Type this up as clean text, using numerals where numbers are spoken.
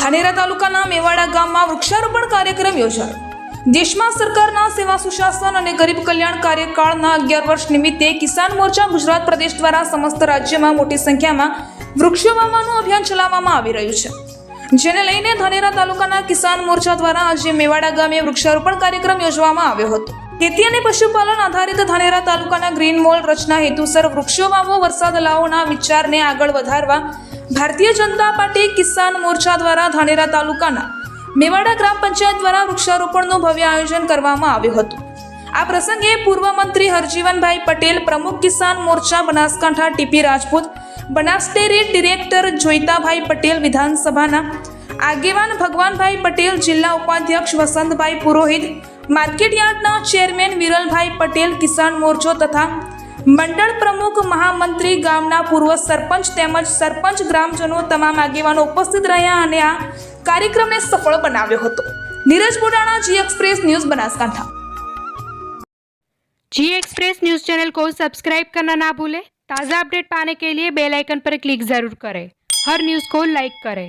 ધાનેરા તાલુકાના મેવાડા ગામમાં વૃક્ષારોપણ કાર્યક્રમ યોજાયો। દેશમાં સરકારના સેવા સુશાસન અને ગરીબ કલ્યાણ કાર્યકાળના 11 વર્ષ નિમિત્તે કિસાન મોરચા ગુજરાત પ્રદેશ દ્વારા સમસ્ત રાજ્યમાં મોટી સંખ્યામાં વૃક્ષો વાવવાનું અભિયાન ચલાવવામાં આવી રહ્યું છે, જેને લઈને ધાનેરા તાલુકાના કિસાન મોરચા દ્વારા આજે મેવાડા ગામે વૃક્ષારોપણ કાર્યક્રમ યોજવામાં આવ્યો હતો। ખેતી અને પશુપાલન આધારિત ધાનેરા તાલુકાના ગ્રીન મોલ રચના હેતુસર વૃક્ષો વાવો વરસાદ લાવોના વિચારને આગળ વધારવા ભારતીય જનતા પાર્ટી કિસાન મોરચા દ્વારા ધાનેરા તાલુકાના મેવાડા ગ્રામ પંચાયત દ્વારા વૃક્ષારોપણનું ભવ્ય આયોજન કરવામાં આવ્યું હતું। આ પ્રસંગે પૂર્વ મંત્રી હરજીવનભાઈ પટેલ, પ્રમુખ Kisan Morcha Banaskantha TP Rajput, Banas dairy director Joitabhai Patel, વિધાનસભાના આગેવાન ભગવાનભાઈ પટેલ, જિલ્લા ઉપાધ્યક્ષ વસંતભાઈ પુરોહિત, માર્કેટયાર્ડના ચેરમેન વિરલભાઈ પટેલ, કિસાન મોરચો તથા મંડળ પ્રમુખ, મહામંત્રી, ગામના પૂર્વ સરપંચ તેમજ સરપંચ, ગ્રામજનો તમામ આગેવાનો ઉપસ્થિત રહ્યા અને આ कार्यक्रम सफल बनाव्यो हतो। नीरज बुडाणा, जी एक्सप्रेस न्यूज, बनासकांठा। जी एक्सप्रेस न्यूज चैनल को सब्सक्राइब करना ना भूलें। ताज़ा अपडेट पाने के लिए बेल आइकन पर क्लिक जरूर करें। हर न्यूज़ को लाइक करें।